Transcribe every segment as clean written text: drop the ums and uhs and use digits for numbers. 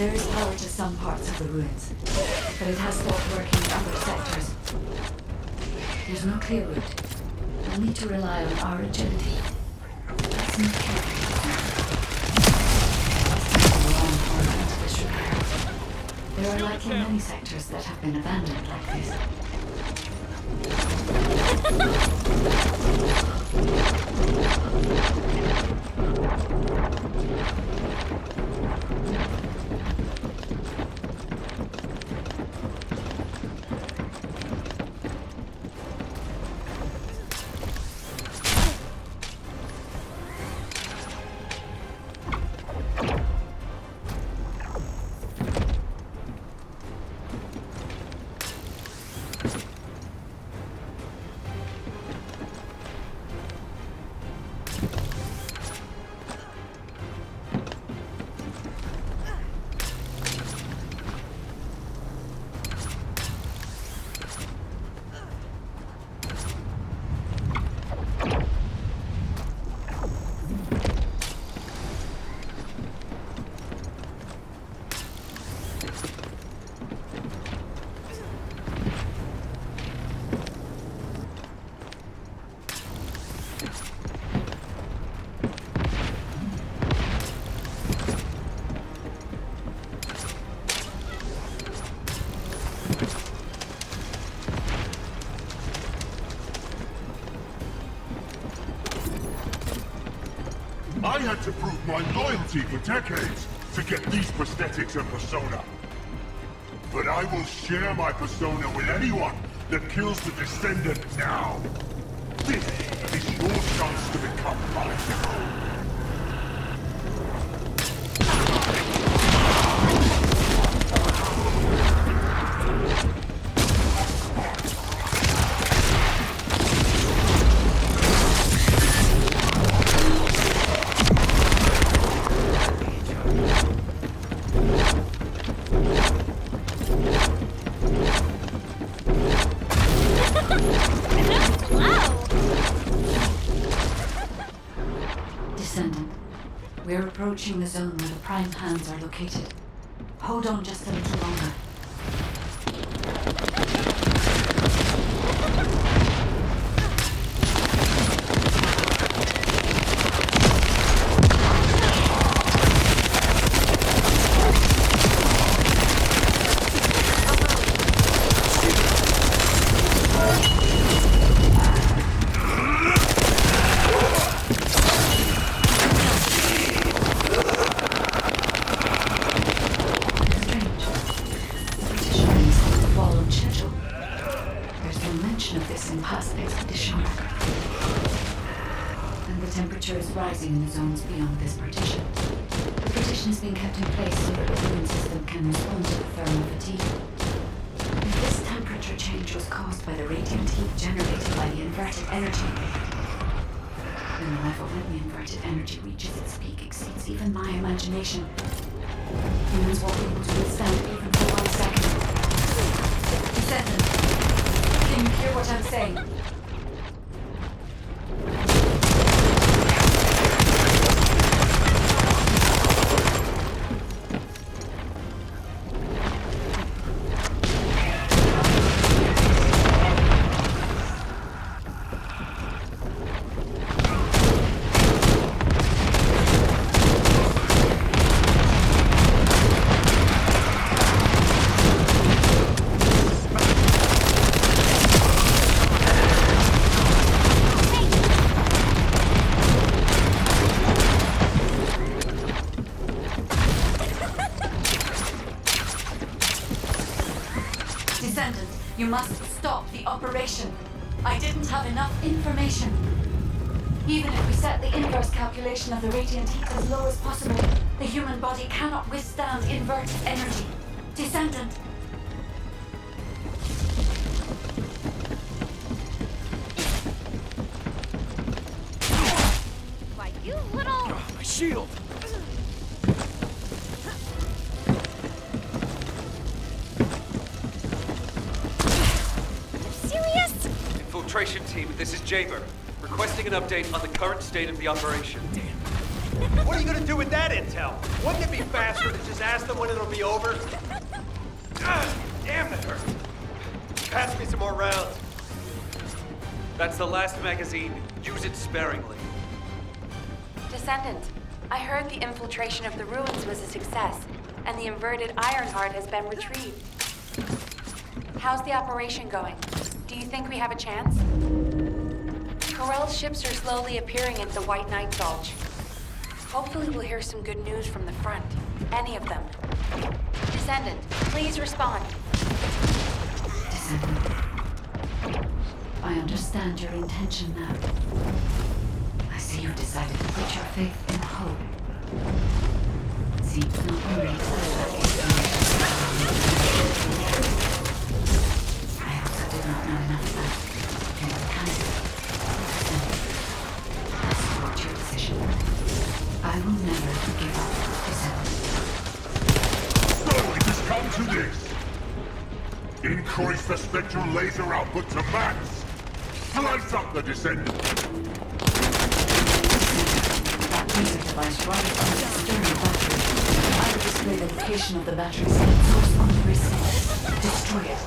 There is power to some parts of the ruins, but it has stopped working in other sectors. There's no clear route. We'll need to rely on our agility. Let's move carefully. There are likely many sectors that have been abandoned like this. I had to prove my loyalty for decades to get these prosthetics and persona. But I will share my persona with anyone that kills the Descendant now. This is your chance to become mine. Descendant, we're approaching the zone where the prime hands are located. Hold on just a little longer. Rising in the zones beyond this partition. The partition is being kept in place so that the immune system can respond to the thermal fatigue. If this temperature change was caused by the radiant heat generated by the inverted energy, then the level when the inverted energy reaches its peak exceeds even my imagination. Humans won't be able to withstand it even for 1 second. Descendant, can you hear what I'm saying? Descendant, you must stop the operation. I didn't have enough information. Even if we set the inverse calculation of the radiant heat as low as possible, the human body cannot withstand inverted energy. Descendant! Why, you little... My shield! Infiltration team, this is Jaber. Requesting an update on the current state of the operation. Damn. What are you gonna do with that intel? Wouldn't it be faster to just ask them when it'll be over? Damn, that hurt. Pass me some more rounds. That's the last magazine. Use it sparingly. Descendant, I heard the infiltration of the ruins was a success, and the inverted Ironheart has been retrieved. How's the operation going? Do you think we have a chance? Corell's ships are slowly appearing at the White Knight Gulch. Hopefully we'll hear some good news from the front. Any of them. Descendant, please respond. Descendant. I understand your intention now. I see you've decided to put your faith in hope. Seems not only I also did not know enough about General Canale. I support your decision. I will never give up, Descendant. So it has come to this. Increase the spectral laser output to max. Slice up the Descendant. That laser device runs on the external battery. I will display the location of the battery's head source on the receiver. Destroy it.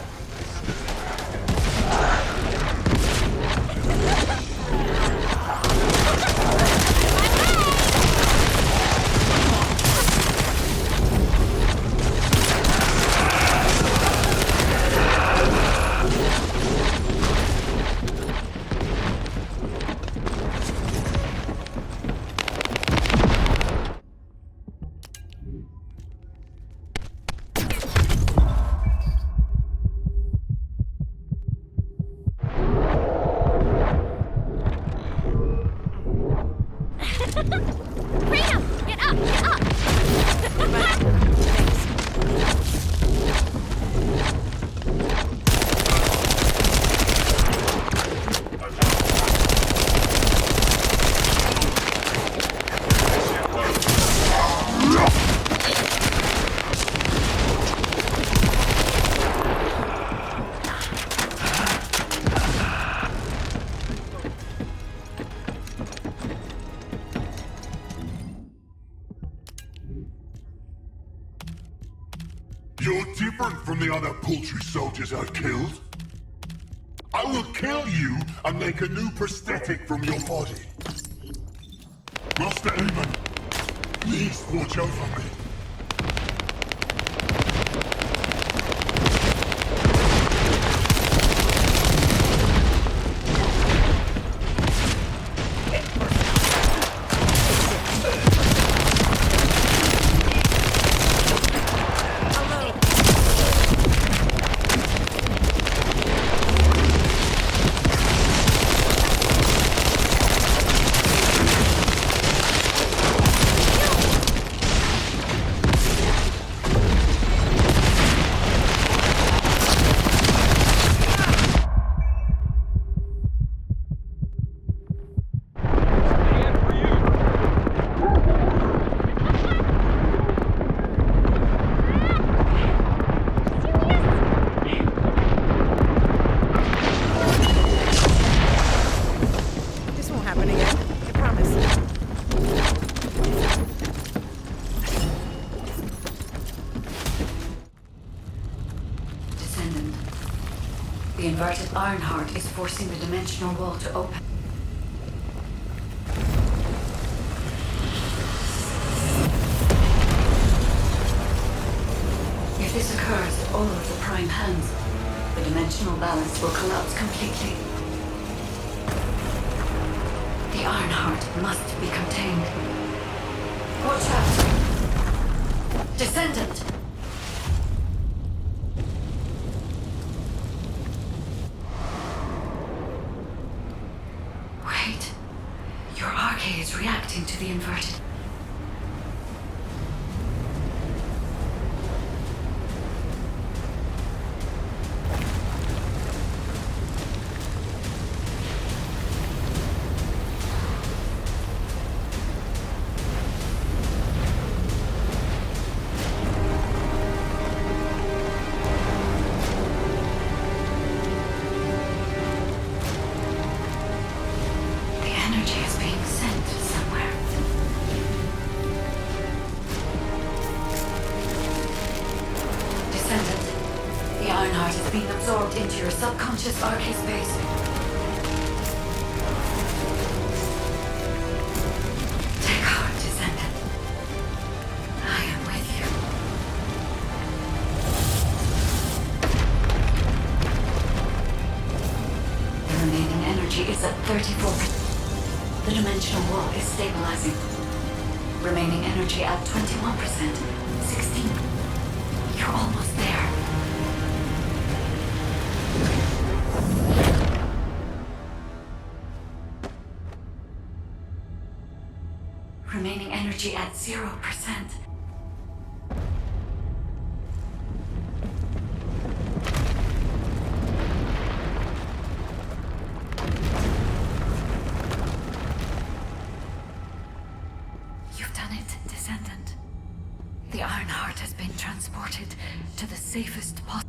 You're different from the other paltry soldiers I killed. I will kill you and make a new prosthetic from your body. Master Aemon, please watch over me. The inverted Ironheart is forcing the dimensional wall to open. If this occurs at all of the prime hands, the dimensional balance will collapse completely. The Ironheart must be contained. Watch out! Descendant! Wait. Your arcade is reacting to the inverted. being absorbed into your subconscious arcade space. Take heart, Descendant. I am with you. The remaining energy is at 34%. The dimensional wall is stabilizing. Remaining energy at 21%. 16. You're almost there. Remaining energy at 0%. You've done it, Descendant. The Iron Heart has been transported to the safest possible.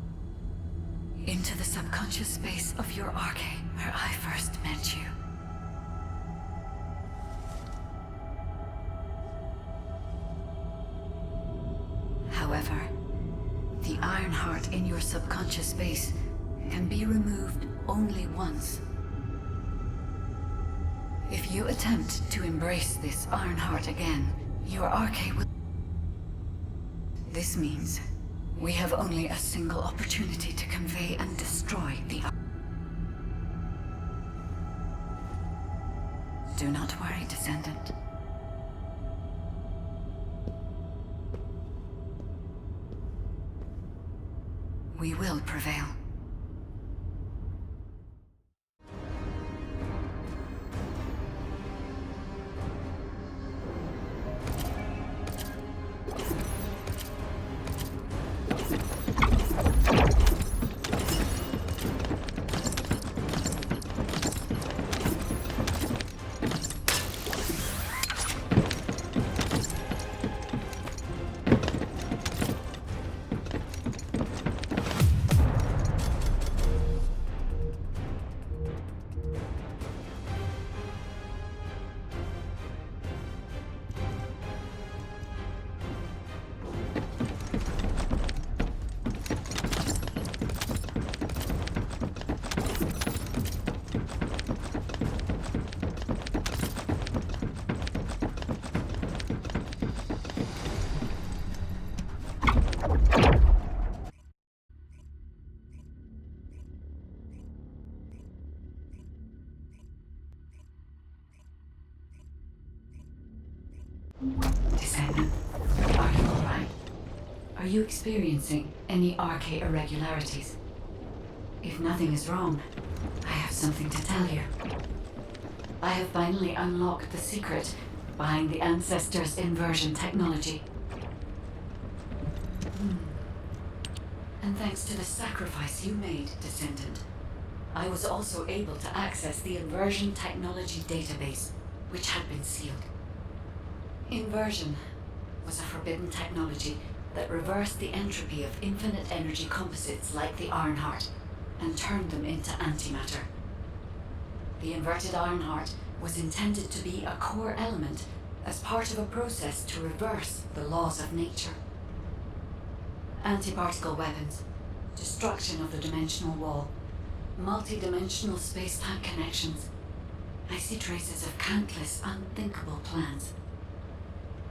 Into the subconscious space of your arcade, where I first met you. However, the Iron Heart in your subconscious space can be removed only once. If you attempt to embrace this Iron Heart again, your arcade will... This means we have only a single opportunity to convey and destroy the... Do not worry, Descendant. We will prevail. Descendant, are you alright? Are you experiencing any arcade irregularities? If nothing is wrong, I have something to tell you. I have finally unlocked the secret behind the Ancestors' inversion technology. And thanks to the sacrifice you made, Descendant, I was also able to access the inversion technology database, which had been sealed. Inversion was a forbidden technology that reversed the entropy of infinite energy composites like the Iron Heart and turned them into antimatter. The inverted Iron Heart was intended to be a core element as part of a process to reverse the laws of nature. Anti-particle weapons, destruction of the dimensional wall, multi-dimensional space-time connections. I see traces of countless unthinkable plans.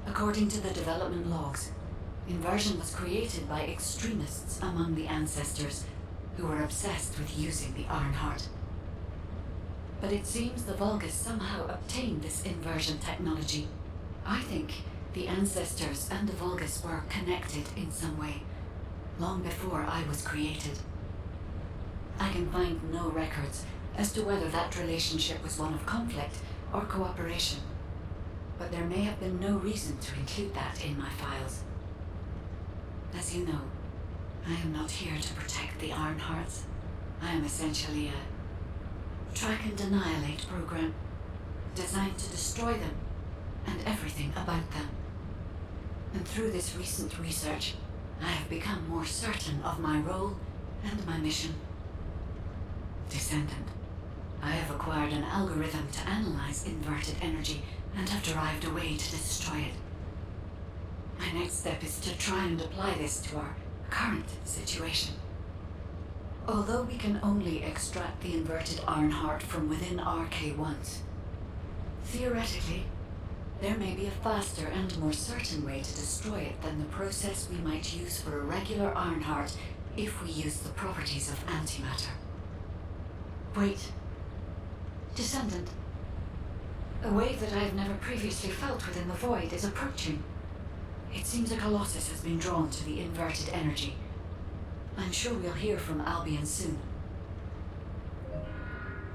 According to the development logs, inversion was created by extremists among the Ancestors who were obsessed with using the Iron Heart. But it seems the Vulgus somehow obtained this inversion technology. I think the Ancestors and the Vulgus were connected in some way, long before I was created. I can find no records as to whether that relationship was one of conflict or cooperation. But there may have been no reason to include that in my files. As you know, I am not here to protect the Iron Hearts. I am essentially a track and annihilate program, designed to destroy them and everything about them. And through this recent research, I have become more certain of my role and my mission. Descendant, I have acquired an algorithm to analyze inverted energy and have derived a way to destroy it. My next step is to try and apply this to our current situation. Although we can only extract the inverted iron heart from within RK once, theoretically, there may be a faster and more certain way to destroy it than the process we might use for a regular iron heart if we use the properties of antimatter. Wait. Descendant. A wave that I have never previously felt within the void is approaching. It seems a Colossus has been drawn to the inverted energy. I'm sure we'll hear from Albion soon.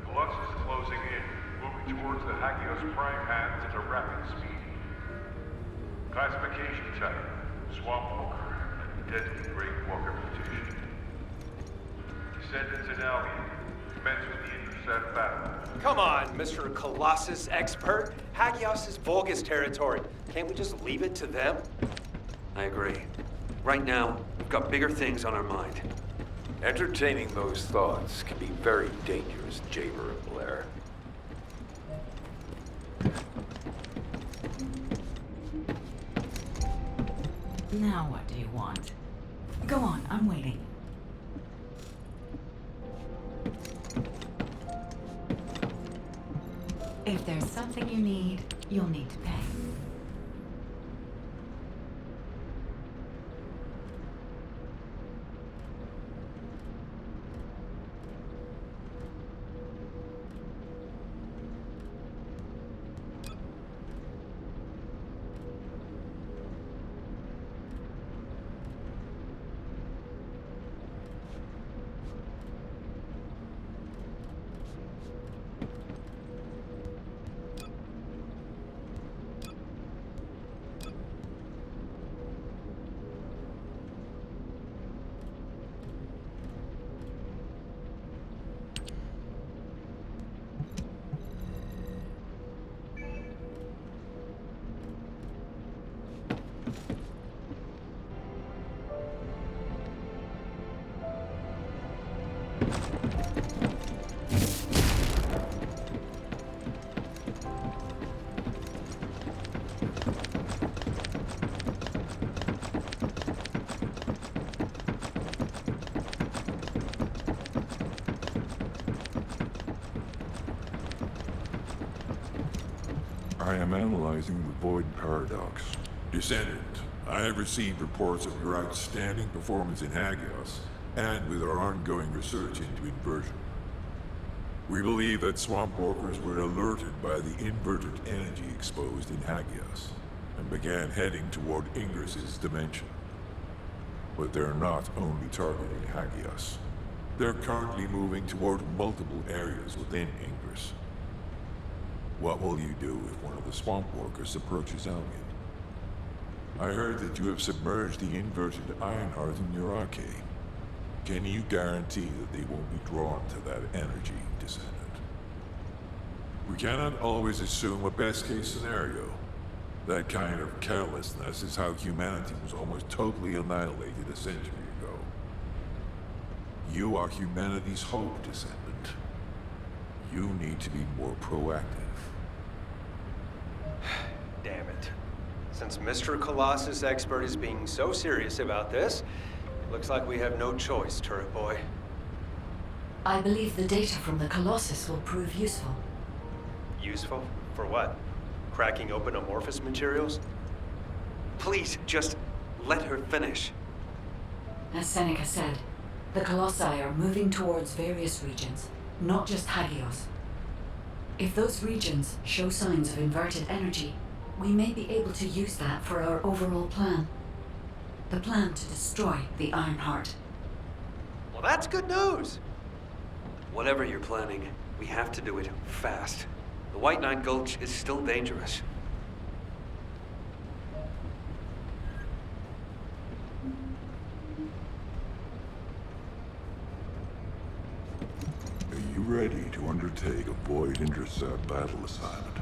Colossus closing in, moving towards the Hagios prime hands at a rapid speed. Classification type, Swamp Walker, deadly Great Walker mutation. Descendants in Albion, commence with the intercept battle. Come on, Mr. Colossus expert. Hagios is Vulgus territory. Can't we just leave it to them? I agree. Right now, we've got bigger things on our mind. Entertaining those thoughts can be very dangerous, Jaber and Blair. Now what do you want? Go on, I'm waiting. If there's something you need, you'll need to pay. I am analyzing the Void Paradox. Descendant, I have received reports of your outstanding performance in Hagios, and with our ongoing research into inversion. We believe that Swamp Walkers were alerted by the inverted energy exposed in Hagios, and began heading toward Ingris's dimension. But they're not only targeting Hagios. They're currently moving toward multiple areas within Ingris. What will you do if one of the Swamp Walkers approaches Albion? I heard that you have submerged the inverted Ironheart in your arcade. Can you guarantee that they won't be drawn to that energy, Descendant? We cannot always assume a best-case scenario. That kind of carelessness is how humanity was almost totally annihilated a century ago. You are humanity's hope, Descendant. You need to be more proactive. Damn it. Since Mr. Colossus expert is being so serious about this, looks like we have no choice, Turret Boy. I believe the data from the Colossus will prove useful. Useful? For what? Cracking open amorphous materials? Please, just let her finish. As Seneca said, the Colossi are moving towards various regions, not just Hagios. If those regions show signs of inverted energy, we may be able to use that for our overall plan. The plan to destroy the Ironheart. Well, that's good news. Whatever you're planning, we have to do it fast. The White Nine Gulch is still dangerous. Are you ready to undertake a Void Intercept battle assignment?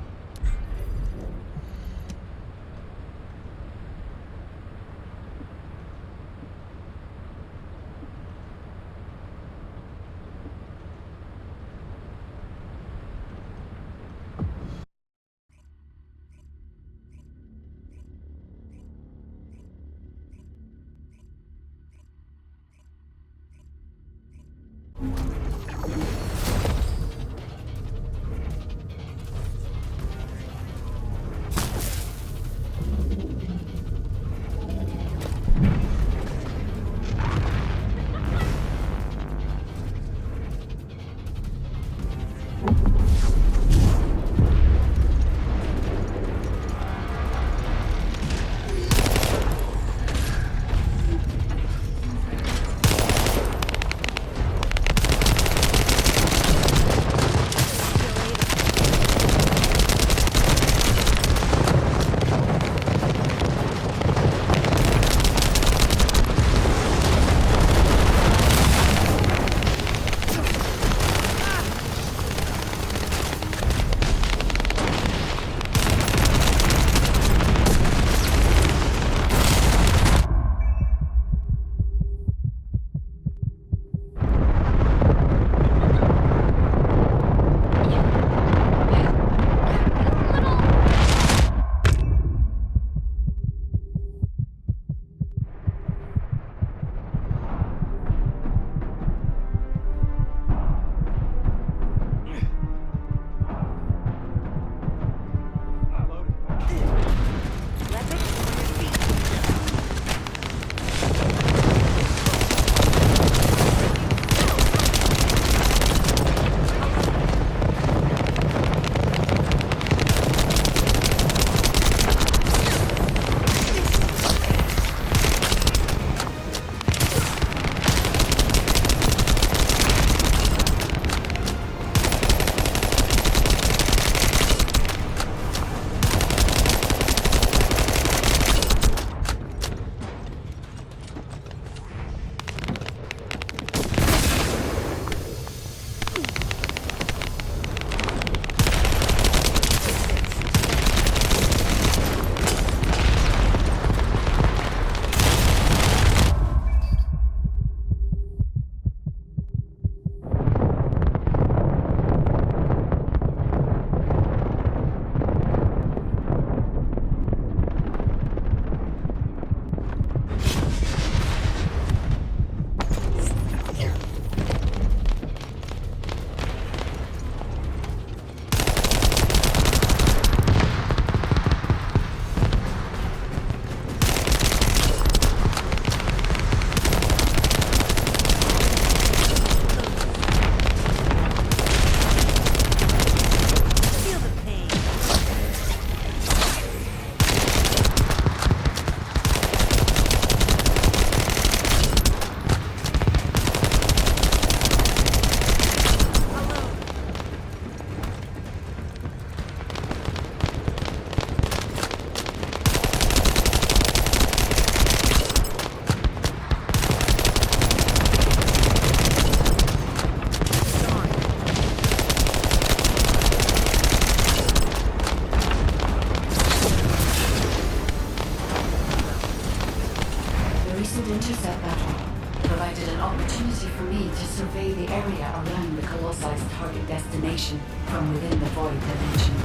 would intercept that one, provided an opportunity for me to survey the area around the Colossus target destination from within the void dimension.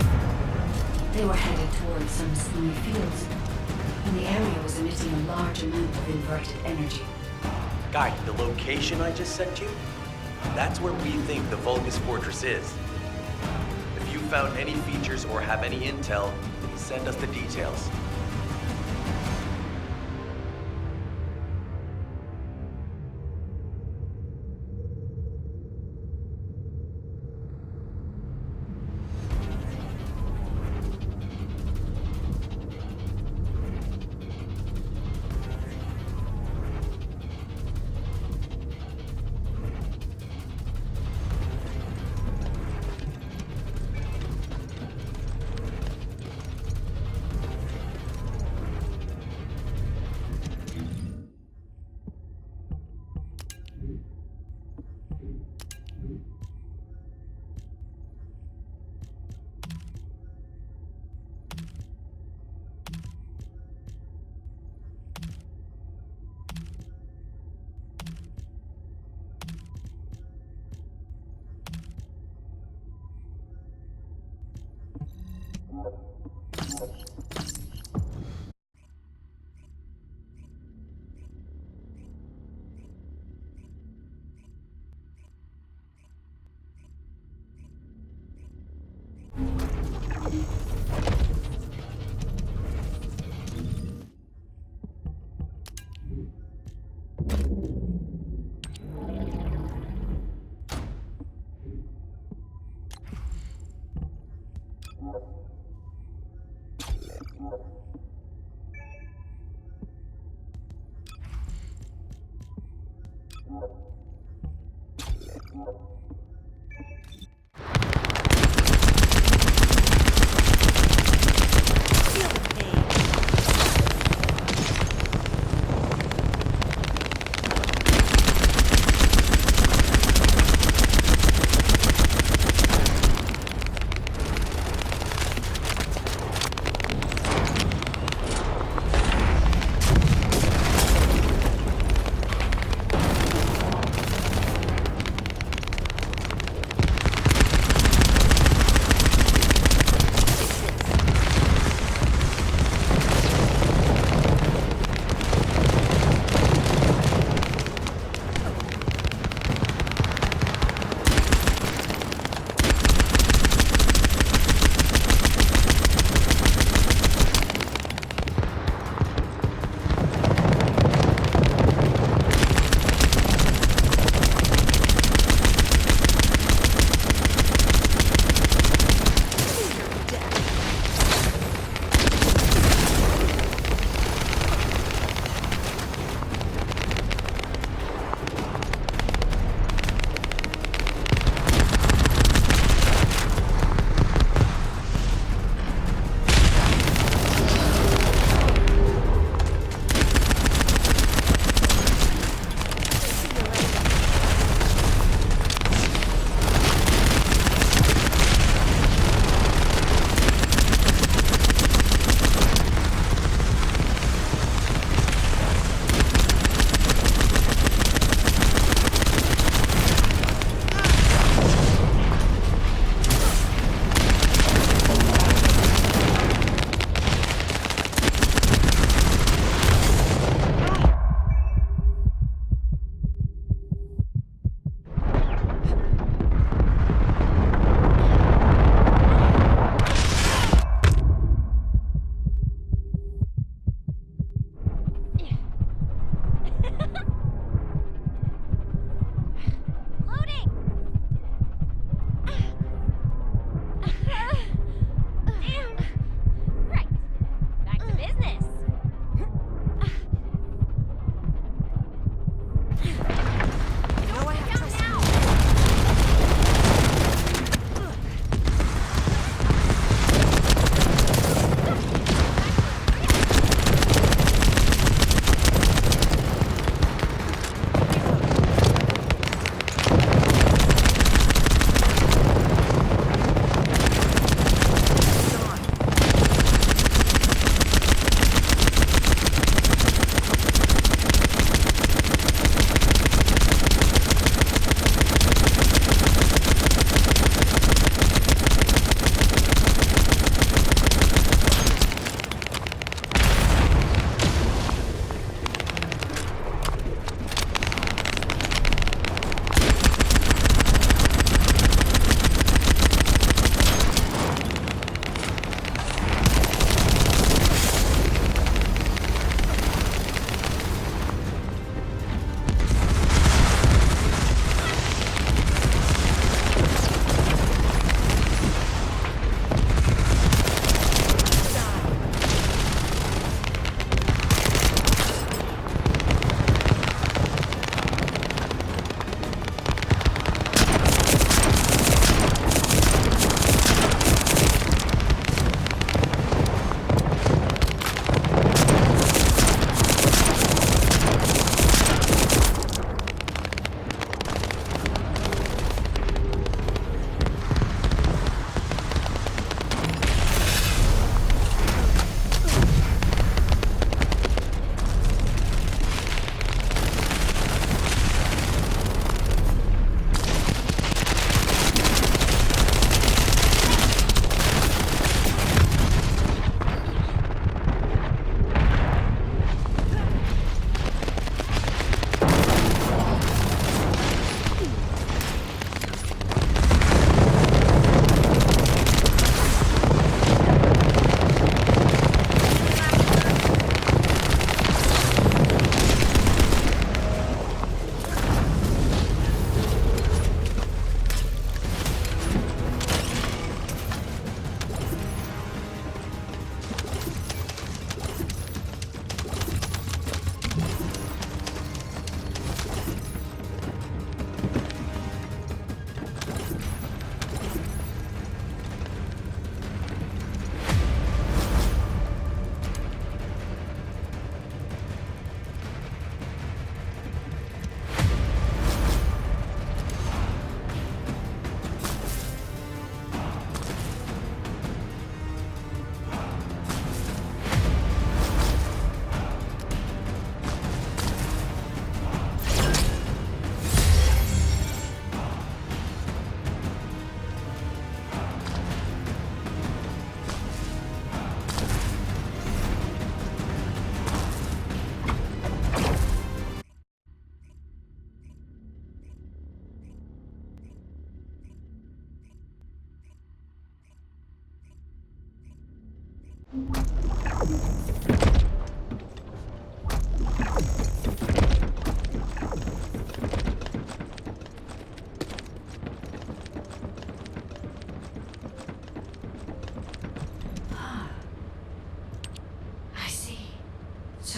They were headed towards some snowy fields, and the area was emitting a large amount of inverted energy. Guy, the location I just sent you? That's where we think the Vulgus Fortress is. If you found any features or have any intel, send us the details.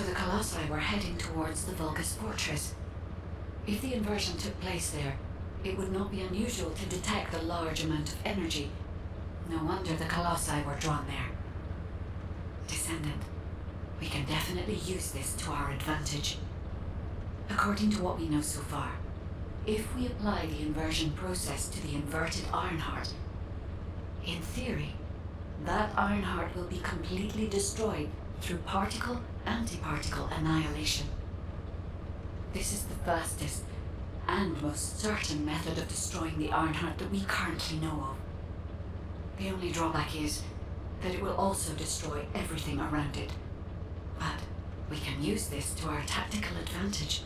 So the Colossi were heading towards the Vulgus fortress. If the inversion took place there, it would not be unusual to detect a large amount of energy. No wonder the Colossi were drawn there. Descendant, we can definitely use this to our advantage. According to what we know so far, if we apply the inversion process to the inverted Ironheart, in theory, that Ironheart will be completely destroyed through particle-antiparticle annihilation. This is the fastest and most certain method of destroying the Ironheart that we currently know of. The only drawback is that it will also destroy everything around it. But we can use this to our tactical advantage.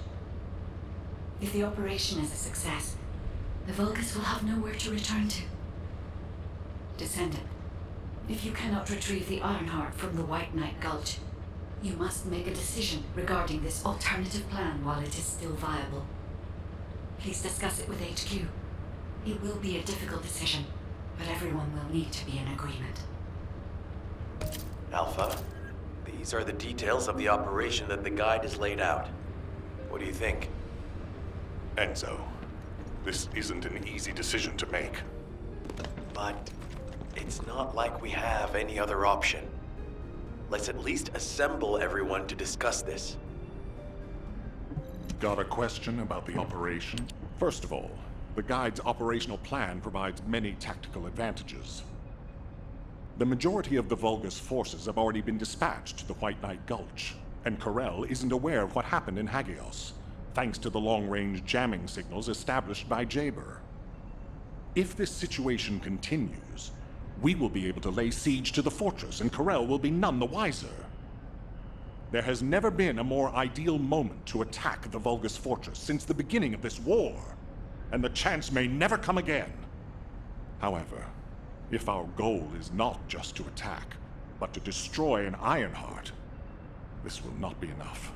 If the operation is a success, the Vulgus will have nowhere to return to. Descendant, if you cannot retrieve the Ironheart from the White Knight Gulch, you must make a decision regarding this alternative plan while it is still viable. Please discuss it with HQ. It will be a difficult decision, but everyone will need to be in agreement. Alpha, these are the details of the operation that the guide has laid out. What do you think? Enzo, this isn't an easy decision to make. But it's not like we have any other option. Let's at least assemble everyone to discuss this. Got a question about the operation? First of all, the guide's operational plan provides many tactical advantages. The majority of the Vulgus forces have already been dispatched to the White Knight Gulch, and Corel isn't aware of what happened in Hagios, thanks to the long-range jamming signals established by Jaber. If this situation continues, we will be able to lay siege to the fortress, and Corel will be none the wiser. There has never been a more ideal moment to attack the Vulgus fortress since the beginning of this war, and the chance may never come again. However, if our goal is not just to attack, but to destroy an Ironheart, this will not be enough.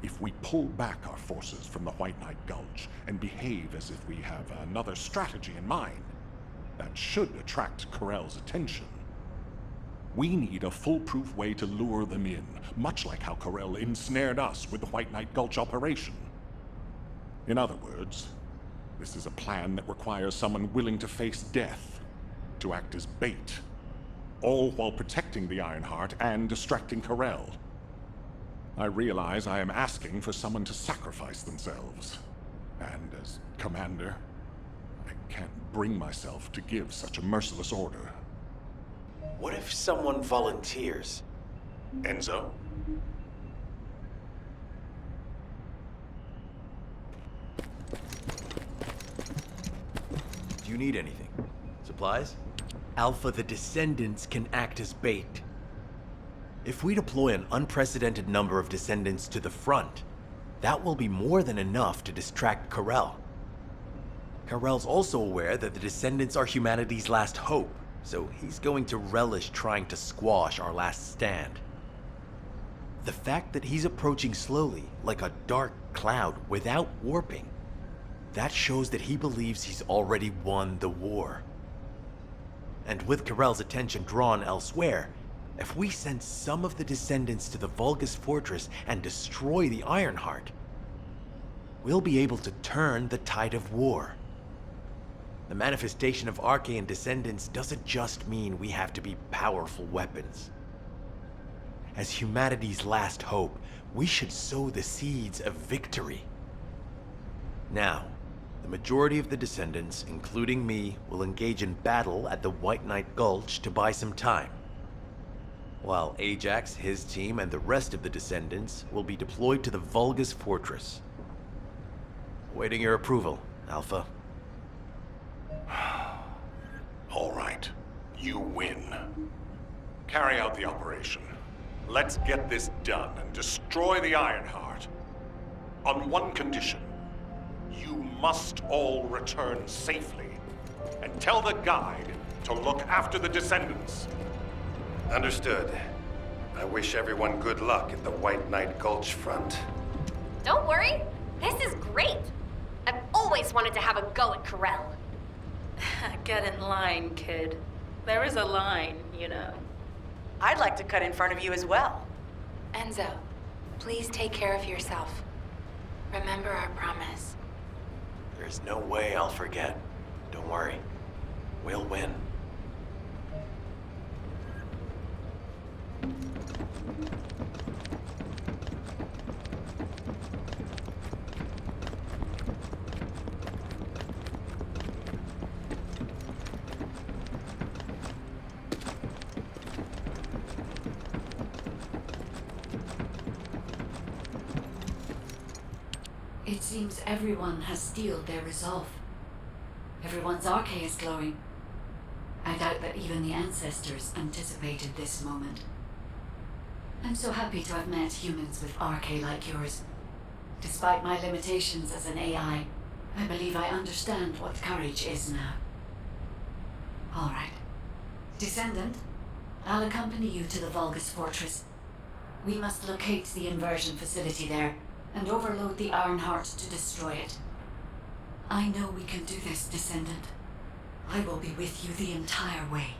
If we pull back our forces from the White Knight Gulch and behave as if we have another strategy in mind, that should attract Corel's attention. We need a foolproof way to lure them in, much like how Corel ensnared us with the White Knight Gulch operation. In other words, this is a plan that requires someone willing to face death, to act as bait, all while protecting the Ironheart and distracting Corel. I realize I am asking for someone to sacrifice themselves, and as commander, I can't bring myself to give such a merciless order. What if someone volunteers? Enzo? Do you need anything? Supplies? Alpha, the Descendants can act as bait. If we deploy an unprecedented number of Descendants to the front, that will be more than enough to distract Corel. Corel's also aware that the Descendants are humanity's last hope, so he's going to relish trying to squash our last stand. The fact that he's approaching slowly, like a dark cloud without warping, that shows that he believes he's already won the war. And with Corel's attention drawn elsewhere, if we send some of the Descendants to the Vulgus fortress and destroy the Ironheart, we'll be able to turn the tide of war. The manifestation of Archaean Descendants doesn't just mean we have to be powerful weapons. As humanity's last hope, we should sow the seeds of victory. Now, the majority of the Descendants, including me, will engage in battle at the White Knight Gulch to buy some time, while Ajax, his team, and the rest of the Descendants will be deployed to the Vulgus fortress. Waiting your approval, Alpha. All right, you win. Carry out the operation. Let's get this done and destroy the Ironheart. On one condition. You must all return safely, and tell the guide to look after the Descendants. Understood. I wish everyone good luck at the White Knight Gulch front. Don't worry, this is great. I've always wanted to have a go at Corel. Get in line, kid. There is a line, you know. I'd like to cut in front of you as well. Enzo, please take care of yourself. Remember our promise. There's no way I'll forget. Don't worry. We'll win. It seems everyone has steeled their resolve. Everyone's arche is glowing. I doubt that even the ancestors anticipated this moment. I'm so happy to have met humans with arche like yours. Despite my limitations as an AI, I believe I understand what courage is now. All right. Descendant, I'll accompany you to the Vulgus Fortress. We must locate the inversion facility there and overload the Ironheart to destroy it. I know we can do this, Descendant. I will be with you the entire way.